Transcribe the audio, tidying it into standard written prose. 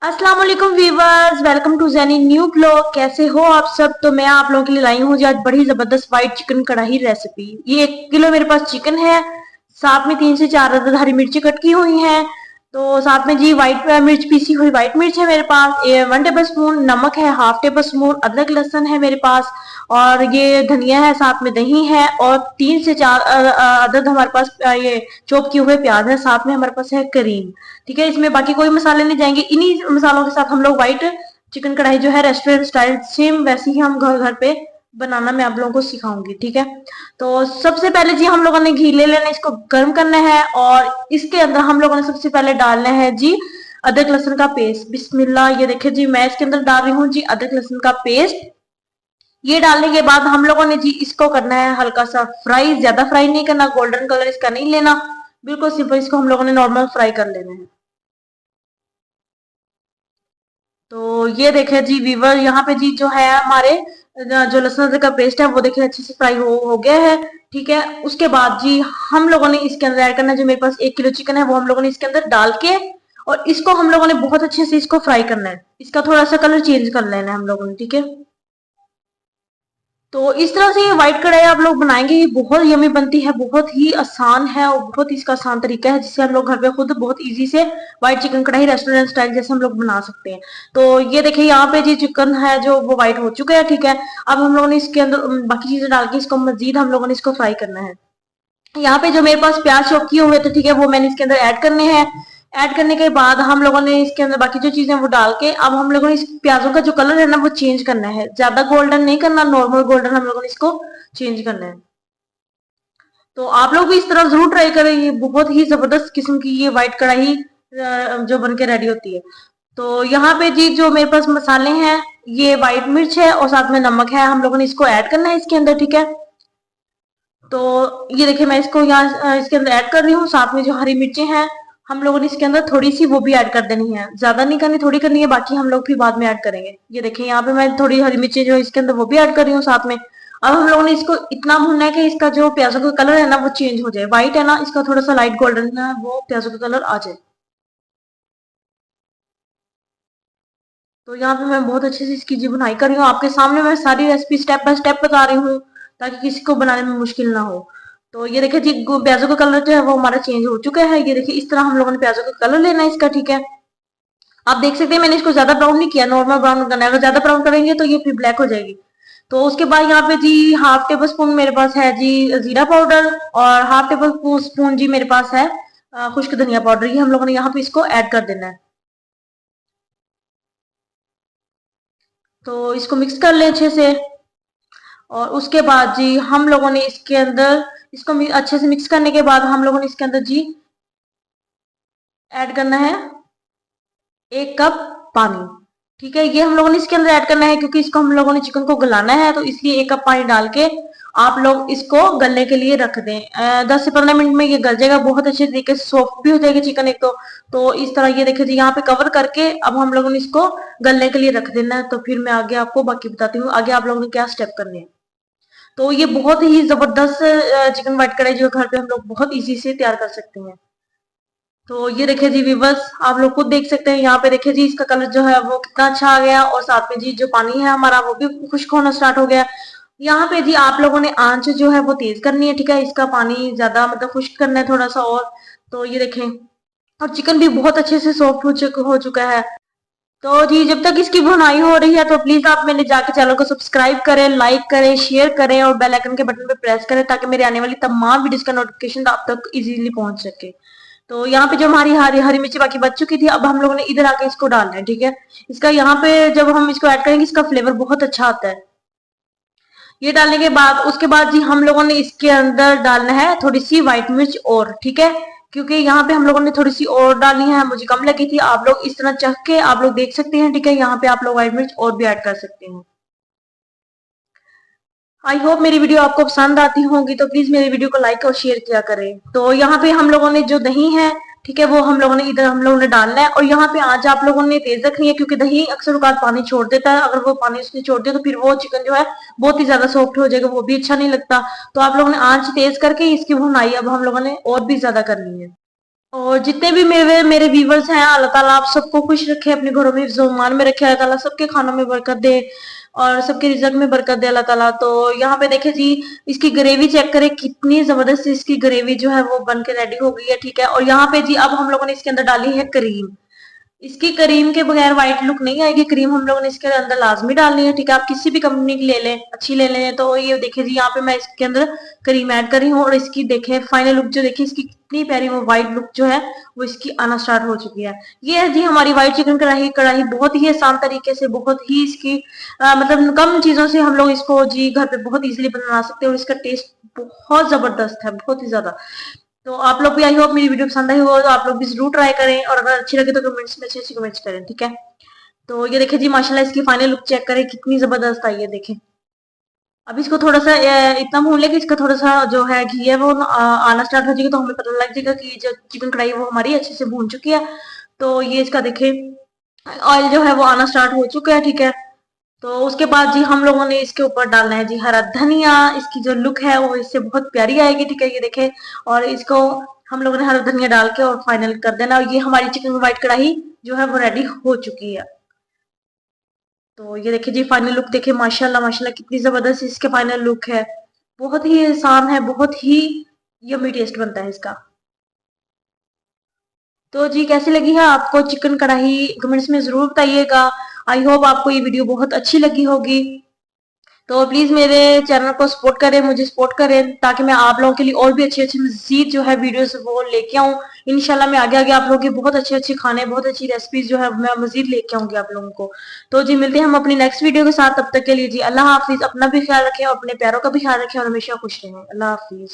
अस्सलाम वालेकुम viewers, welcome to Zaini new blog. कैसे हो आप सब? तो मैं आप लोगों के लिए लाई हूँ जी आज बड़ी जबरदस्त व्हाइट चिकन कढ़ाई रेसिपी। ये 1 किलो मेरे पास चिकन है, साथ में 3 से 4 अदद हरी मिर्ची कट की हुई हैं। तो साथ में जी व्हाइट मिर्च, पीसी हुई व्हाइट मिर्च है मेरे पास, 1 टेबल स्पून नमक है, हाफ टेबल स्पून अदरक लहसुन है मेरे पास, और ये धनिया है, साथ में दही है, और 3 से 4 अदद हमारे पास ये चॉप किए हुए प्याज है, साथ में हमारे पास है करीम। ठीक है, इसमें बाकी कोई मसाले नहीं जाएंगे। इन्हीं मसालों के साथ हम लोग व्हाइट चिकन कढ़ाई जो है रेस्टोरेंट स्टाइल सेम वैसे ही हम घर घर पे बनाना मैं आप लोगों को सिखाऊंगी। ठीक है, तो सबसे पहले जी हम लोगों ने घी ले लेना, इसको गर्म करना है, और इसके अंदर हम लोगों ने सबसे पहले डालना है जी अदरक लहसुन का पेस्ट। बिस्मिल्लाह, ये देखिए जी मैं इसके अंदर डाल रही हूँ जी अदरक लहसुन का पेस्ट। ये डालने के बाद हम लोगों ने जी इसको करना है हल्का सा फ्राई, ज्यादा फ्राई नहीं करना, गोल्डन कलर इसका नहीं लेना, बिल्कुल सिंपल इसको हम लोगों ने नॉर्मल फ्राई कर लेना है। तो ये देखे जी वीवर, यहाँ पे जी जो है हमारे जो लहसुन अदरक का पेस्ट है वो देखिए अच्छे से फ्राई हो गया है। ठीक है, उसके बाद जी हम लोगों ने इसके अंदर ऐड करना है, जो मेरे पास 1 किलो चिकन है वो हम लोगों ने इसके अंदर डाल के, और इसको हम लोगों ने बहुत अच्छे से इसको फ्राई करना है, इसका थोड़ा सा कलर चेंज कर लेना है हम लोगों ने। ठीक है, तो इस तरह से ये व्हाइट कढ़ाई आप लोग बनाएंगे, ये बहुत यमी बनती है, बहुत ही आसान है और बहुत ही इसका आसान तरीका है जिससे हम लोग घर पे खुद बहुत इजी से व्हाइट चिकन कढ़ाई रेस्टोरेंट स्टाइल जैसे हम लोग बना सकते हैं। तो ये देखिए यहाँ पे जी चिकन है जो वो व्हाइट हो चुका है। ठीक है, अब हम लोगों ने इसके अंदर बाकी चीजें डाल के इसको मजीद हम लोगों ने इसको फ्राई करना है। यहाँ पे जो मेरे पास प्याज चॉप किए हुए थे, ठीक है, वो मैंने इसके अंदर ऐड करने हैं। ऐड करने के बाद हम लोगों ने इसके अंदर बाकी जो चीजें वो डाल के, अब हम लोगों ने इस प्याजों का जो कलर है ना वो चेंज करना है, ज्यादा गोल्डन नहीं करना, नॉर्मल गोल्डन हम लोगों ने इसको चेंज करना है। तो आप लोग भी इस तरह जरूर ट्राई करें, ये बहुत ही जबरदस्त किस्म की ये व्हाइट कढ़ाई जो बन के रेडी होती है। तो यहाँ पे जी जो मेरे पास मसाले हैं, ये व्हाइट मिर्च है और साथ में नमक है, हम लोगों ने इसको ऐड करना है इसके अंदर। ठीक है, तो ये देखिए मैं इसको यहाँ इसके अंदर ऐड कर रही हूँ, साथ में जो हरी मिर्चें हैं हम लोगों ने इसके अंदर थोड़ी सी वो भी ऐड कर देनी है, ज्यादा नहीं करनी, थोड़ी करनी है, बाकी हम लोग फिर बाद में ऐड करेंगे। ये देखिए यहाँ पे मैं थोड़ी हरी मिर्चें जो इसके अंदर वो भी ऐड कर रही हूँ साथ में। अब हम लोगों ने इसको इतना भूनना है कि इसका जो प्याजों का कलर है ना वो चेंज हो जाए, व्हाइट है ना इसका थोड़ा सा लाइट गोल्डन है वो प्याजों का कलर आ जाए। तो यहाँ पे मैं बहुत अच्छे से इसकी जी बुनाई कर रही हूँ, आपके सामने मैं सारी रेसिपी स्टेप बाय स्टेप बता रही हूँ ताकि किसी को बनाने में मुश्किल ना हो। तो ये देखिए जी प्याजों का कलर जो है वो हमारा चेंज हो चुका है। ये देखिए इस तरह हम लोगों ने प्याजों का कलर लेना है इसका। ठीक है, आप देख सकते हैं मैंने इसको ज्यादा ब्राउन नहीं किया, नॉर्मल ब्राउन करना है, अगर ज्यादा ब्राउन करेंगे तो ये फिर ब्लैक हो जाएगी। तो उसके बाद यहाँ पे जी हाफ टेबल स्पून मेरे पास है जी जीरा पाउडर, और हाफ टेबल स्पून जी मेरे पास है खुश्क धनिया पाउडर, ये हम लोगों ने यहाँ पे इसको ऐड कर देना है। तो इसको मिक्स कर ले अच्छे से, और उसके बाद जी हम लोगों ने इसके अंदर इसको अच्छे से मिक्स करने के बाद हम लोगों ने इसके अंदर जी ऐड करना है 1 कप पानी। ठीक है, ये हम लोगों ने इसके अंदर ऐड करना है क्योंकि इसको हम लोगों ने चिकन को गलाना है, तो इसलिए 1 कप पानी डाल के आप लोग इसको गलने के लिए रख दें। 10 से 15 मिनट में ये गल जाएगा, बहुत अच्छे तरीके से सॉफ्ट भी हो जाएगी चिकन एक तो इस तरह ये देखिए जी यहाँ पे कवर करके अब हम लोगों ने इसको गलने के लिए रख देना है। तो फिर मैं आगे आपको बाकी बताती हूँ आगे आप लोगों ने क्या स्टेप करने हैं। तो ये बहुत ही जबरदस्त चिकन व्हाइट कढ़ाई जो घर पे हम लोग बहुत इजी से तैयार कर सकते हैं। तो ये देखिए जी व्यूअर्स, आप लोग खुद देख सकते हैं, यहाँ पे देखिए जी इसका कलर जो है वो कितना अच्छा आ गया, और साथ में जी जो पानी है हमारा वो भी खुश्क होना स्टार्ट हो गया। यहाँ पे जी आप लोगों ने आंच जो है वो तेज करनी है। ठीक है, इसका पानी ज्यादा मतलब खुश्क करना है थोड़ा सा, और तो ये देखें, और चिकन भी बहुत अच्छे से सॉफ्ट हो चुका है। तो जी जब तक इसकी भुनाई हो रही है तो प्लीज आप मेरे जाके चैनल को सब्सक्राइब करें, लाइक करें, शेयर करें और बेल आइकन के बटन पे प्रेस करें ताकि मेरे आने वाली तमाम वीडियोस का नोटिफिकेशन आप तक इजीली पहुंच सके। तो यहाँ पे जो हमारी हरी हरी मिर्ची बाकी बच चुकी थी, अब हम लोगों ने इधर आके इसको डालना है। ठीक है, इसका यहाँ पे जब हम इसको ऐड करेंगे इसका फ्लेवर बहुत अच्छा आता है। ये डालने के बाद उसके बाद जी हम लोगों ने इसके अंदर डालना है थोड़ी सी व्हाइट मिर्च और। ठीक है, क्योंकि यहाँ पे हम लोगों ने थोड़ी सी और डालनी है, मुझे कम लगी थी, आप लोग इस तरह चख के आप लोग देख सकते हैं। ठीक है, यहाँ पे आप लोग व्हाइट मिर्च और भी ऐड कर सकते हैं। आई होप मेरी वीडियो आपको पसंद आती होगी, तो प्लीज मेरी वीडियो को लाइक और शेयर किया करें। तो यहाँ पे हम लोगों ने जो दही है, ठीक है, वो हम लोगों ने इधर हम लोगों ने डालना है, और यहाँ पे आंच आप लोगों ने तेज रखनी है क्योंकि दही अक्सर औकात पानी छोड़ देता है, अगर वो पानी उसने छोड़ दिया तो फिर वो चिकन जो है बहुत ही ज्यादा सॉफ्ट हो जाएगा, वो भी अच्छा नहीं लगता। तो आप लोगों ने आंच तेज करके इसकी भुनाई अब हम लोगों ने और भी ज्यादा करनी है। और जितने भी मेरे मेरे व्यूवर्स हैं, अल्लाह ताला आप सबको खुश रखे, अपने घरों में ईमान में रखे, अल्लाह ताला सबके खानों में बरकत दे और सबके रिजक में बरकत दे अल्लाह ताला। तो यहाँ पे देखे जी, इसकी ग्रेवी चेक करें, कितनी जबरदस्त इसकी ग्रेवी जो है वो बन के रेडी हो गई है, ठीक है। और यहाँ पे जी अब हम लोगों ने इसके अंदर डाली है क्रीम। इसकी क्रीम के बगैर व्हाइट लुक नहीं आएगी, क्रीम हम लोगों ने इसके अंदर लाजमी डालनी है, ठीक है। आप किसी भी कंपनी की ले लें, अच्छी ले लें। तो ये देखिए जी, यहाँ पे मैं इसके अंदर क्रीम ऐड कर रही हूँ और इसकी देखें फाइनल लुक जो देखिए इसकी कितनी प्यारी वो व्हाइट लुक जो है वो इसकी आना स्टार्ट हो चुकी है। ये है जी हमारी व्हाइट चिकन कढ़ाई। कढ़ाई बहुत ही आसान तरीके से, बहुत ही इसकी मतलब कम चीजों से हम लोग इसको जी घर पे बहुत इजीली बना सकते हैं और इसका टेस्ट बहुत जबरदस्त है, बहुत ही ज्यादा। तो आप लोग भी, आई होप मेरी वीडियो पसंद आई हो तो आप लोग भी जरूर ट्राई करें और अगर अच्छी लगे तो कमेंट्स में अच्छी कमेंट्स करें, ठीक है। तो ये देखिए जी, माशाल्लाह इसकी फाइनल लुक चेक करें, कितनी जबरदस्त आई है, देखें। अब इसको थोड़ा सा इतना भून ले कि इसका थोड़ा सा जो है घी है वो आना स्टार्ट हो जाएगा, तो हमें पता लग जाएगा कि जो चिकन कढ़ाई वो हमारी अच्छे से भून चुकी है। तो ये इसका देखें ऑयल जो है वो आना स्टार्ट हो चुका है, ठीक है। तो उसके बाद जी हम लोगों ने इसके ऊपर डालना है जी हरा धनिया। इसकी जो लुक है वो इससे बहुत प्यारी आएगी, ठीक है। ये देखें, और इसको हम लोगों ने हरा धनिया डाल के और फाइनल कर देना। और ये हमारी चिकन व्हाइट कढ़ाई जो है वो रेडी हो चुकी है। तो ये देखिए जी, फाइनल लुक देखिए, माशाल्लाह माशाल्लाह कितनी जबरदस्त इसके फाइनल लुक है। बहुत ही आसान है, बहुत ही यम्मी टेस्ट बनता है इसका। तो जी कैसी लगी है आपको चिकन कढ़ाई, कमेंट्स में जरूर बताइएगा। आई होप आपको ये वीडियो बहुत अच्छी लगी होगी। तो प्लीज मेरे चैनल को सपोर्ट करें, मुझे सपोर्ट करें, ताकि मैं आप लोगों के लिए और भी अच्छी अच्छी मजीद जो है वीडियोस वो लेके आऊँ। इंशाल्लाह मैं आगे आगे आप लोगों के बहुत अच्छे अच्छे खाने, बहुत अच्छी रेसिपीज जो है मैं मजीद लेके आऊंगी आप लोगों को। तो जी मिलते हैं हम अपनी नेक्स्ट वीडियो के साथ, तब तक के लिए जी अल्लाह हाफिज। अपना भी ख्याल रखें और अपने प्यारों का भी ख्याल रखें और हमेशा खुश रहें। अल्लाह हाफिज।